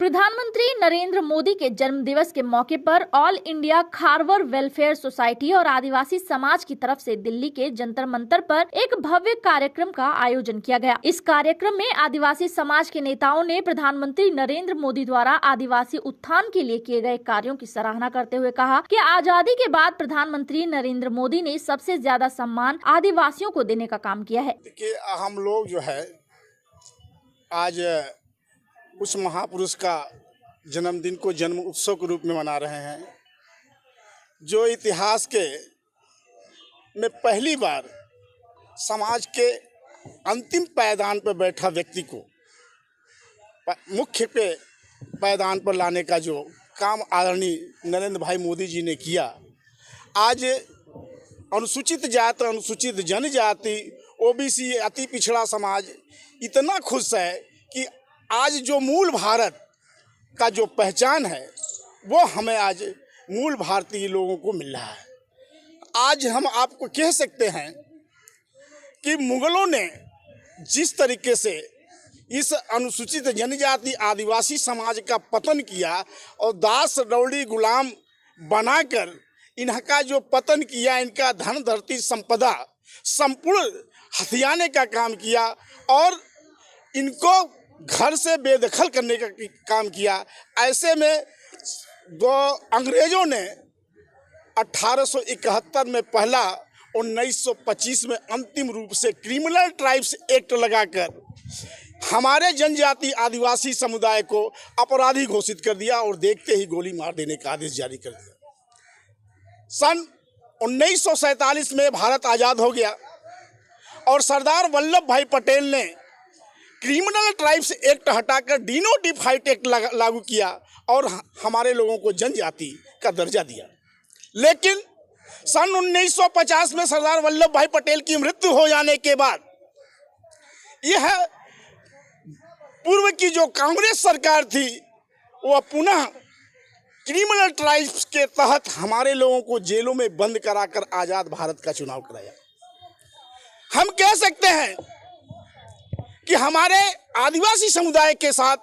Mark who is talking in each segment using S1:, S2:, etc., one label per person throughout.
S1: प्रधानमंत्री नरेंद्र मोदी के जन्म दिवस के मौके पर ऑल इंडिया खारवर वेलफेयर सोसाइटी और आदिवासी समाज की तरफ से दिल्ली के जंतर मंतर पर एक भव्य कार्यक्रम का आयोजन किया गया। इस कार्यक्रम में आदिवासी समाज के नेताओं ने प्रधानमंत्री नरेंद्र मोदी द्वारा आदिवासी उत्थान के लिए किए गए कार्यों की सराहना करते हुए कहा कि आजादी के बाद प्रधानमंत्री नरेंद्र मोदी ने सबसे ज्यादा सम्मान आदिवासियों को देने का काम किया है।
S2: देखिए, हम लोग जो है आज उस महापुरुष का जन्मदिन को जन्म उत्सव के रूप में मना रहे हैं, जो इतिहास के में पहली बार समाज के अंतिम पायदान पर बैठा व्यक्ति को मुख्य पे पायदान पर लाने का जो काम आदरणीय नरेंद्र भाई मोदी जी ने किया। आज अनुसूचित जाति, अनुसूचित जनजाति, ओबीसी, अति पिछड़ा समाज इतना खुश है कि आज जो मूल भारत का जो पहचान है वो हमें आज मूल भारतीय लोगों को मिल रहा है। आज हम आपको कह सकते हैं कि मुगलों ने जिस तरीके से इस अनुसूचित जनजाति आदिवासी समाज का पतन किया और दास रौड़ी गुलाम बनाकर इनका जो पतन किया, इनका धन धरती संपदा संपूर्ण हथियाने का काम किया और इनको घर से बेदखल करने का काम किया। ऐसे में अंग्रेजों ने 1871 में पहला, 1925 में अंतिम रूप से क्रिमिनल ट्राइब्स एक्ट लगाकर हमारे जनजाति आदिवासी समुदाय को अपराधी घोषित कर दिया और देखते ही गोली मार देने का आदेश जारी कर दिया। सन 1947 में भारत आज़ाद हो गया और सरदार वल्लभ भाई पटेल ने क्रिमिनल ट्राइब्स एक्ट हटाकर डिनोटिफाइड एक्ट लागू किया और हमारे लोगों को जनजाति का दर्जा दिया। लेकिन सन 1950 में सरदार वल्लभ भाई पटेल की मृत्यु हो जाने के बाद यह पूर्व की जो कांग्रेस सरकार थी वह पुनः क्रिमिनल ट्राइब्स के तहत हमारे लोगों को जेलों में बंद कराकर आज़ाद भारत का चुनाव कराया। हम कह सकते हैं कि हमारे आदिवासी समुदाय के साथ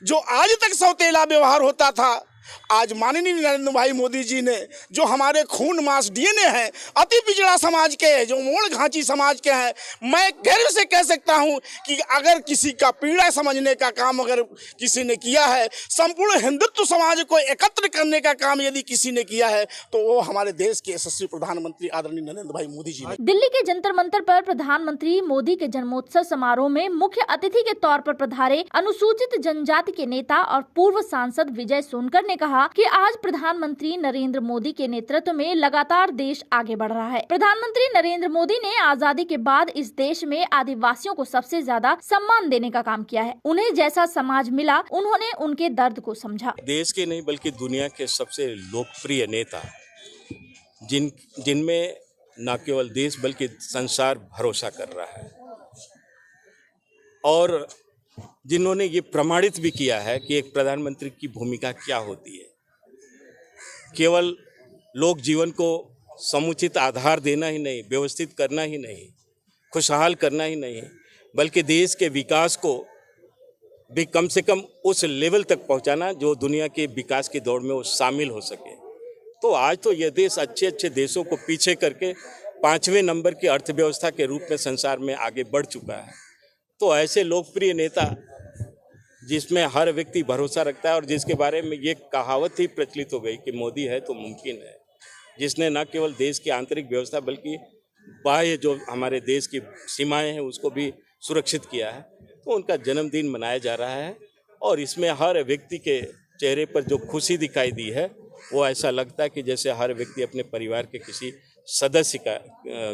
S2: जो आज तक सौतेला व्यवहार होता था, आज माननीय नरेंद्र भाई मोदी जी ने जो हमारे खून मांस डीएनए है, अति पिछड़ा समाज के जो मोड़ घांची समाज के हैं, मैं गर्व से कह सकता हूं कि अगर किसी का पीड़ा समझने का काम अगर किसी ने किया है, संपूर्ण हिंदुत्व समाज को एकत्र करने का काम यदि किसी ने किया है तो वो हमारे देश के यशस्वी प्रधानमंत्री आदरणीय नरेंद्र भाई मोदी जी ने।
S1: दिल्ली के जंतर मंतर पर प्रधानमंत्री मोदी के जन्मोत्सव समारोह में मुख्य अतिथि के तौर पर पधारे अनुसूचित जनजाति के नेता और पूर्व सांसद विजय सोनकर ने कहा कि आज प्रधानमंत्री नरेंद्र मोदी के नेतृत्व में लगातार देश आगे बढ़ रहा है। प्रधानमंत्री नरेंद्र मोदी ने आजादी के बाद इस देश में आदिवासियों को सबसे ज्यादा सम्मान देने का काम किया है। उन्हें जैसा समाज मिला, उन्होंने उनके दर्द को समझा।
S3: देश के नहीं बल्कि दुनिया के सबसे लोकप्रिय नेता जिनमें न केवल देश बल्कि संसार भरोसा कर रहा है और जिन्होंने ये प्रमाणित भी किया है कि एक प्रधानमंत्री की भूमिका क्या होती है। केवल लोक जीवन को समुचित आधार देना ही नहीं, व्यवस्थित करना ही नहीं, खुशहाल करना ही नहीं, बल्कि देश के विकास को भी कम से कम उस लेवल तक पहुंचाना जो दुनिया के विकास की दौड़ में वो शामिल हो सके। तो आज तो यह देश अच्छे अच्छे देशों को पीछे करके 5वें नंबर की अर्थव्यवस्था के रूप में संसार में आगे बढ़ चुका है। तो ऐसे लोकप्रिय नेता जिसमें हर व्यक्ति भरोसा रखता है और जिसके बारे में ये कहावत ही प्रचलित हो गई कि मोदी है तो मुमकिन है, जिसने न केवल देश की आंतरिक व्यवस्था बल्कि बाह्य जो हमारे देश की सीमाएं हैं उसको भी सुरक्षित किया है, तो उनका जन्मदिन मनाया जा रहा है। और इसमें हर व्यक्ति के चेहरे पर जो खुशी दिखाई दी है वो ऐसा लगता है कि जैसे हर व्यक्ति अपने परिवार के किसी सदस्य का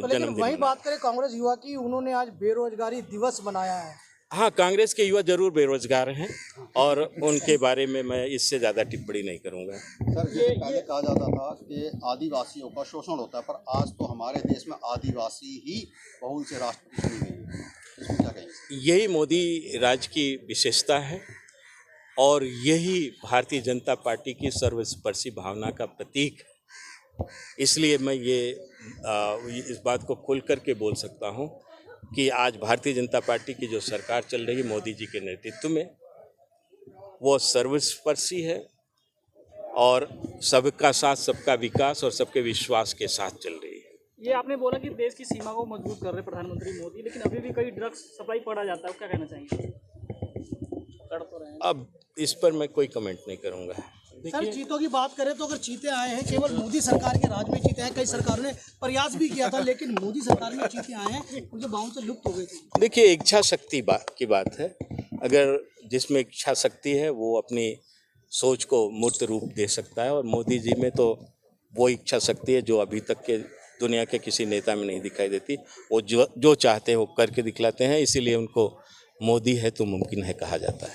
S3: जन्मदिन।
S4: वही बात करें कांग्रेस युवा की, उन्होंने आज बेरोजगारी दिवस मनाया है।
S3: हाँ, कांग्रेस के युवा जरूर बेरोजगार हैं और उनके बारे में मैं इससे ज़्यादा टिप्पणी नहीं करूँगा।
S5: सर, ये पहले कहा जाता था कि आदिवासियों का शोषण होता है, पर आज तो हमारे देश में आदिवासी ही बहुल से राष्ट्रपति चुनी गई है, इसमें क्या कहेंगे?
S3: यही मोदी राज की विशेषता है और यही भारतीय जनता पार्टी की सर्वस्पर्शी भावना का प्रतीक है। इसलिए मैं इस बात को खुल करके बोल सकता हूँ कि आज भारतीय जनता पार्टी की जो सरकार चल रही है मोदी जी के नेतृत्व में, वो सर्वस्पर्शी है और सबका साथ, सबका विकास और सबके विश्वास के साथ चल रही है।
S6: ये आपने बोला कि देश की सीमा को मजबूत कर रहे प्रधानमंत्री मोदी, लेकिन अभी भी कई ड्रग्स सप्लाई पड़ा जाता है, क्या कहना चाहेंगे? कर तो रहे हैं।
S3: अब इस पर मैं कोई कमेंट नहीं करूंगा।
S4: सर चीतों की बात करें तो अगर चीते आए हैं, केवल मोदी सरकार के राज में चीते आए, कई सरकारों ने प्रयास भी किया था, लेकिन मोदी सरकार में चीते आए हैं, उनके बाहों से लुप्त हो गए थे।
S3: देखिए, इच्छा शक्ति की बात है। अगर जिसमें इच्छा शक्ति है वो अपनी सोच को मूर्त रूप दे सकता है, और मोदी जी में तो वो इच्छा शक्ति है जो अभी तक के दुनिया के किसी नेता में नहीं दिखाई देती। वो जो चाहते हैं वो करके दिखलाते हैं, इसीलिए उनको मोदी है तो मुमकिन है कहा जाता है।